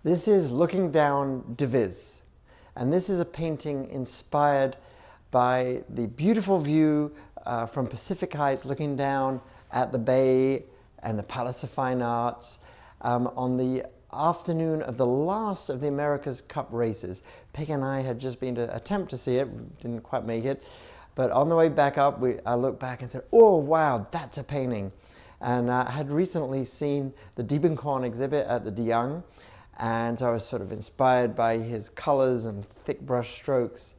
This is Looking Down de Vis, and this is a painting inspired by the beautiful view from Pacific Heights looking down at the bay and the Palace of Fine Arts on the afternoon of the last of the America's Cup races. Peg and I had just been to attempt to see it, didn't quite make it, but on the way back up I looked back and said, oh wow, that's a painting. And I had recently seen the Diebenkorn exhibit at the De Young, and so I was sort of inspired by his colors and thick brush strokes.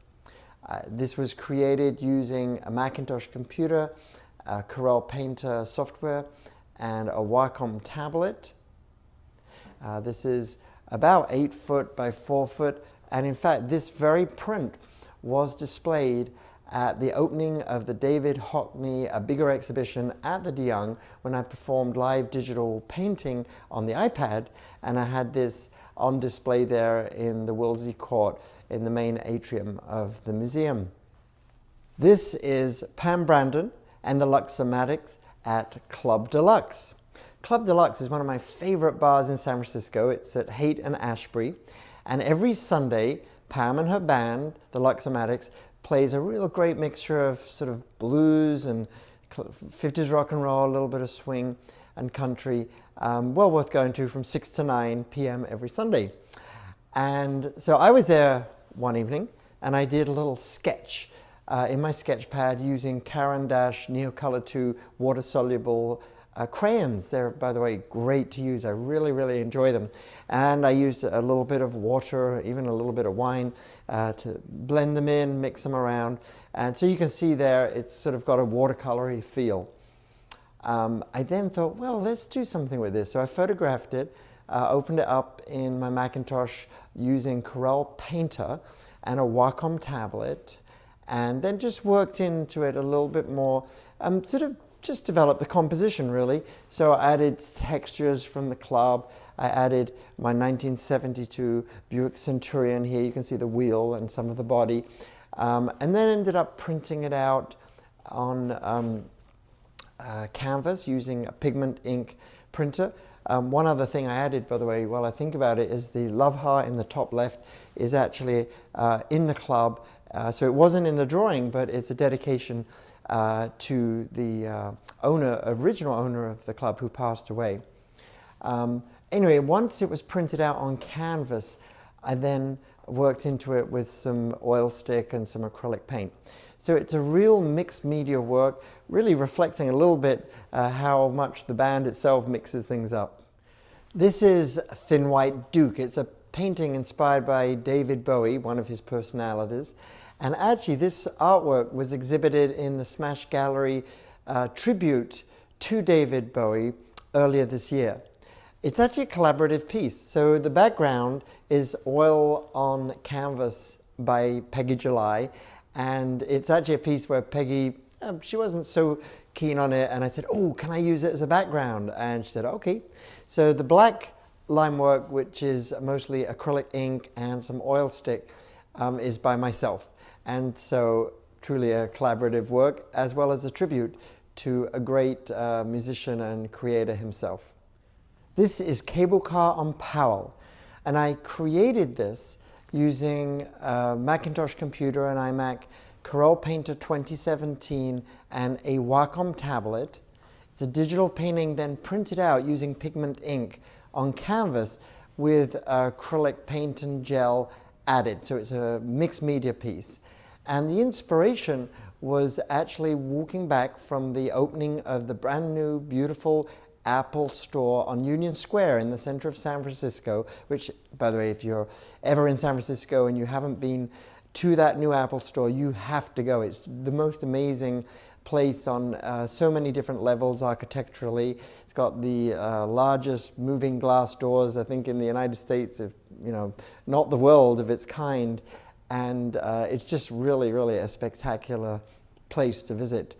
This was created using a Macintosh computer, a Corel Painter software, and a Wacom tablet. This is about 8 foot by 4 foot, and in fact this very print was displayed at the opening of the David Hockney A Bigger exhibition at the De Young when I performed live digital painting on the iPad, and I had this on display there in the Wolsey Court in the main atrium of the museum. This is Pam Brandon and the Luxomatics at Club Deluxe. Club Deluxe is one of my favorite bars in San Francisco. It's at Haight and Ashbury, and every Sunday Pam and her band, the Luxomatics, plays a real great mixture of sort of blues and 50s rock and roll, a little bit of swing and country, well worth going to from 6 to 9 p.m. every Sunday. And so I was there one evening and I did a little sketch in my sketch pad using Caran d'Ache Neocolor 2 water-soluble crayons. They're, by the way, great to use. I really, really enjoy them. And I used a little bit of water, even a little bit of wine to blend them in, mix them around. And so you can see there, it's sort of got a watercolory feel. I then thought, well, let's do something with this. So I photographed it, opened it up in my Macintosh using Corel Painter and a Wacom tablet, and then just worked into it a little bit more, sort of just developed the composition really. So I added textures from the club. I added my 1972 Buick Centurion here. You can see the wheel and some of the body. And then ended up printing it out on canvas using a pigment ink printer. One other thing I added, by the way, while I think about it, is the love heart in the top left is actually in the club. So it wasn't in the drawing, but it's a dedication to the original owner of the club who passed away. Anyway, once it was printed out on canvas, I then worked into it with some oil stick and some acrylic paint. So it's a real mixed media work, really reflecting a little bit how much the band itself mixes things up. This is Thin White Duke. It's a painting inspired by David Bowie, one of his personalities. And actually this artwork was exhibited in the Smash Gallery tribute to David Bowie earlier this year. It's actually a collaborative piece. So the background is oil on canvas by Peggy July, and it's actually a piece where Peggy, she wasn't so keen on it, and I said, oh, can I use it as a background? And she said, okay. So the black line work, which is mostly acrylic ink and some oil stick, is by myself. And so truly a collaborative work, as well as a tribute to a great musician and creator himself. This is Cable Car on Powell, and I created this using a Macintosh computer, an iMac, Corel Painter 2017, and a Wacom tablet. It's a digital painting then printed out using pigment ink on canvas with acrylic paint and gel added. So it's a mixed media piece. And the inspiration was actually walking back from the opening of the brand new, beautiful Apple store on Union Square in the center of San Francisco, which, by the way, if you're ever in San Francisco and you haven't been to that new Apple store, you have to go. It's the most amazing place on so many different levels architecturally. It's got the largest moving glass doors, I think, in the United States, if, you know, not the world of its kind. And it's just really, really a spectacular place to visit.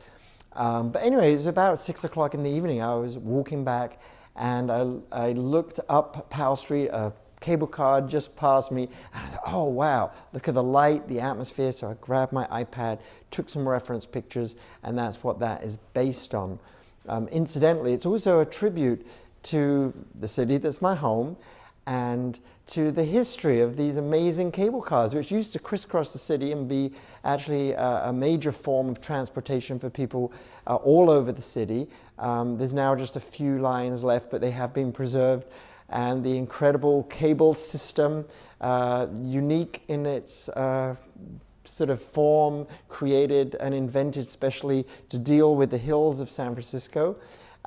But anyway, it was about 6 o'clock in the evening. I was walking back and I looked up Powell Street, a cable car just passed me. And I thought, oh wow, look at the light, the atmosphere. So I grabbed my iPad, took some reference pictures, and that's what that is based on. Incidentally, it's also a tribute to the city that's my home and to the history of these amazing cable cars, which used to crisscross the city and be actually a major form of transportation for people all over the city. There's now just a few lines left, but they have been preserved. And the incredible cable system, unique in its sort of form, created and invented specially to deal with the hills of San Francisco.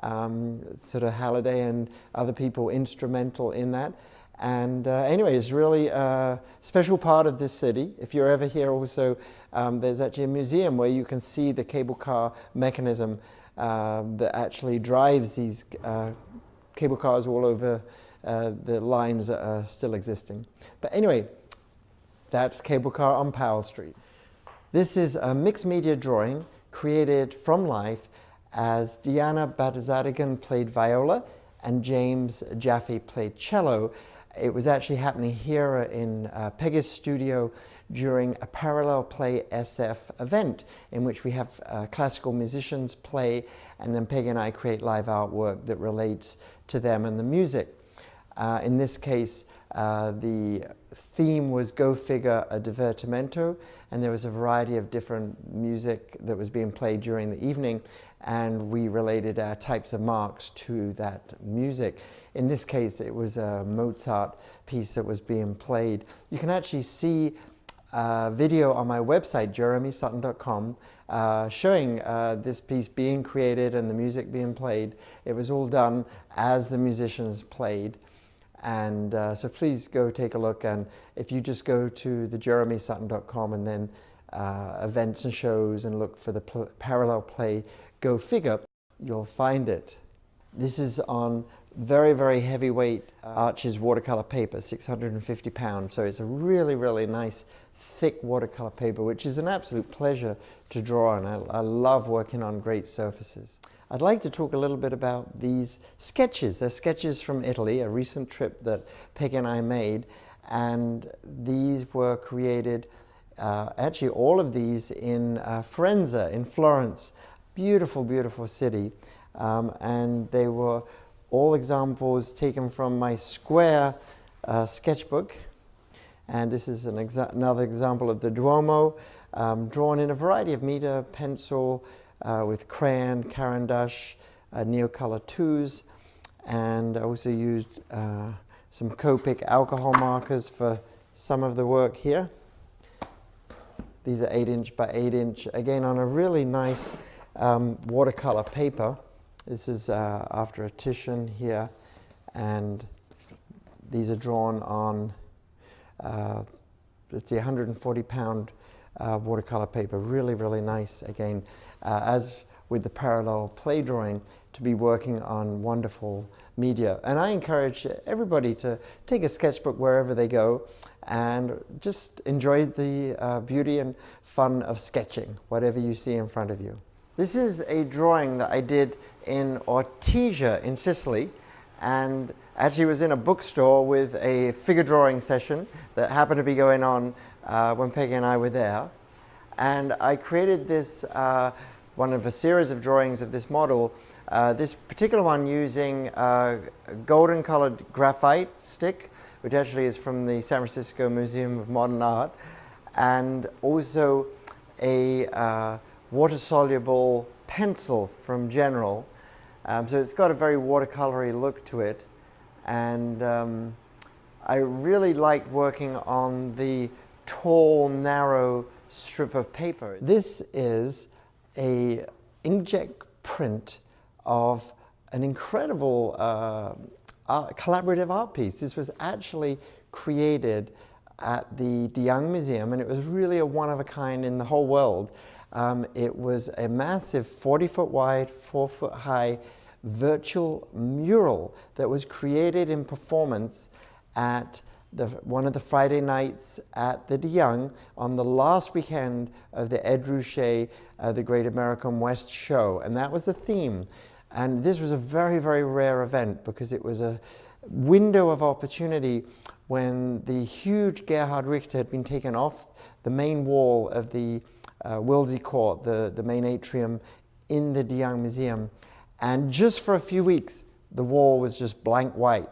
Sort of Halliday and other people instrumental in that. And anyway, it's really a special part of this city. If you're ever here also, there's actually a museum where you can see the cable car mechanism that actually drives these cable cars all over the lines that are still existing. But anyway, that's Cable Car on Powell Street. This is a mixed media drawing created from life as Diana Batazadigan played viola and James Jaffe played cello. It was actually happening here in Peggy's studio during a parallel play SF event in which we have classical musicians play, and then Peggy and I create live artwork that relates to them and the music. In this case, the theme was Go Figure, a Divertimento, and there was a variety of different music that was being played during the evening, and we related our types of marks to that music. In this case, it was a Mozart piece that was being played. You can actually see a video on my website, jeremysutton.com, showing this piece being created and the music being played. It was all done as the musicians played. And so please go take a look, and if you just go to the jeremysutton.com and then events and shows and look for the parallel play Go Figure, you'll find it. This is on very, very heavyweight Arches watercolor paper, 650 pounds, so it's a really, really nice thick watercolor paper, which is an absolute pleasure to draw on. I love working on great surfaces. I'd like to talk a little bit about these sketches. They're sketches from Italy, a recent trip that Peggy and I made, and these were created, actually all of these in Firenze, in Florence. Beautiful, beautiful city, and they were all examples taken from my square sketchbook. And this is another example of the Duomo, drawn in a variety of meter, pencil, with crayon, Caran d'Ache, Neocolor 2s, and I also used some Copic alcohol markers for some of the work here. These are 8" by 8", again on a really nice watercolor paper. This is after a Titian here, and these are drawn on let's see, 140-pound watercolor paper. Really, really nice. Again, as with the parallel play drawing, to be working on wonderful media. And I encourage everybody to take a sketchbook wherever they go and just enjoy the beauty and fun of sketching, whatever you see in front of you. This is a drawing that I did in Ortigia in Sicily, and actually was in a bookstore with a figure drawing session that happened to be going on when Peggy and I were there. And I created this, one of a series of drawings of this model, this particular one using golden colored graphite stick, which actually is from the San Francisco Museum of Modern Art, and also a water-soluble pencil from General. So it's got a very watercolory look to it, and I really liked working on the tall, narrow strip of paper. This is a inkjet print of an incredible collaborative art piece. This was actually created at the De Museum, and it was really a one-of-a-kind in the whole world. It was a massive 40-foot wide, 4-foot high virtual mural that was created in performance at one of the Friday nights at the De Young on the last weekend of the Ed Ruscha, the Great American West show, and that was the theme. And this was a very, very rare event because it was a window of opportunity when the huge Gerhard Richter had been taken off the main wall of the Wilsey Court, the main atrium in the De Young Museum. And just for a few weeks, the wall was just blank white.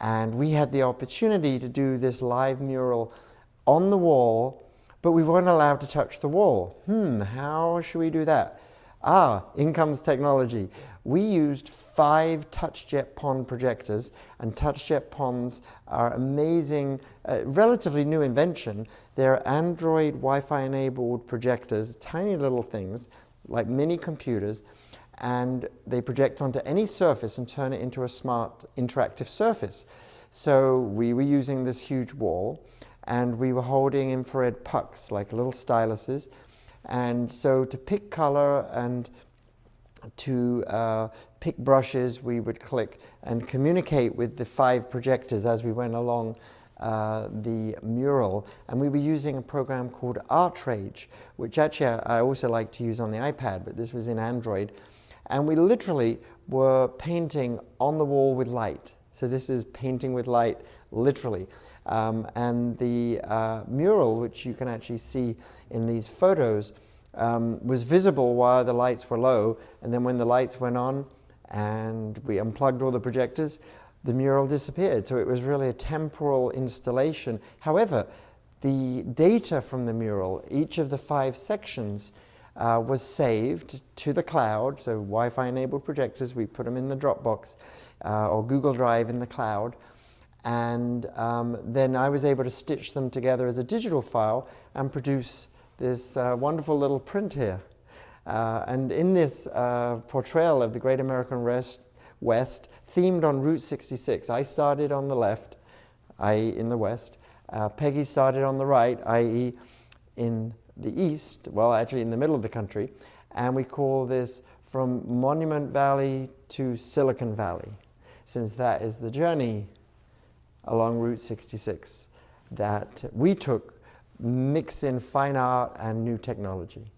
And we had the opportunity to do this live mural on the wall, but we weren't allowed to touch the wall. How should we do that? In comes technology. We used 5 TouchJet PON projectors, and TouchJet PONs are amazing, relatively new invention. They're Android Wi-Fi enabled projectors, tiny little things like mini computers, and they project onto any surface and turn it into a smart interactive surface. So we were using this huge wall, and we were holding infrared pucks like little styluses. And so to pick color and to pick brushes, we would click and communicate with the 5 projectors as we went along the mural. And we were using a program called ArtRage, which actually I also like to use on the iPad, but this was in Android. And we literally were painting on the wall with light. So this is painting with light, literally. And the mural, which you can actually see in these photos, was visible while the lights were low, and then when the lights went on and we unplugged all the projectors, the mural disappeared. So it was really a temporal installation. However, the data from the mural, each of the 5 sections, was saved to the cloud. So Wi-Fi enabled projectors, we put them in the Dropbox or Google Drive in the cloud. And then I was able to stitch them together as a digital file and produce this wonderful little print here. And in this portrayal of the Great American West, themed on Route 66, I started on the left, i.e. in the west. Peggy started on the right, i.e. in the east, well actually in the middle of the country. And we call this From Monument Valley to Silicon Valley, since that is the journey along Route 66 that we took, mixing fine art and new technology.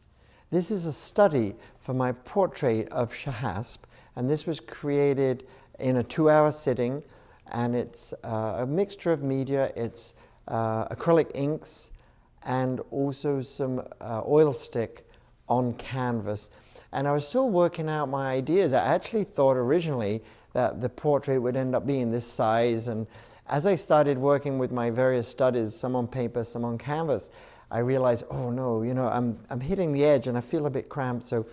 This is a study for my portrait of Shahasp, and this was created in a 2-hour sitting, and it's a mixture of media. It's acrylic inks and also some oil stick on canvas. And I was still working out my ideas. I actually thought originally that the portrait would end up being this size, and as I started working with my various studies, some on paper, some on canvas, I realized, oh no, you know, I'm hitting the edge and I feel a bit cramped, so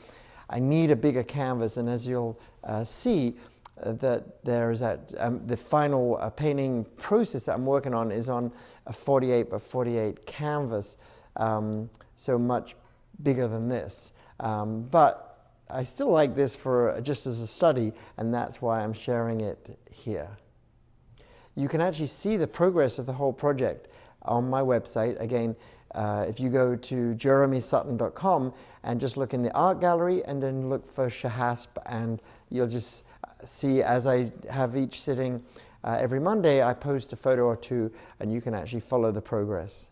I need a bigger canvas. And as you'll see, that there is that the final painting process that I'm working on is on a 48 by 48 canvas, so much bigger than this. But I still like this for just as a study, and that's why I'm sharing it here. You can actually see the progress of the whole project on my website. Again, if you go to jeremysutton.com and just look in the art gallery and then look for Shahasp, and you'll just see, as I have each sitting every Monday, I post a photo or two, and you can actually follow the progress.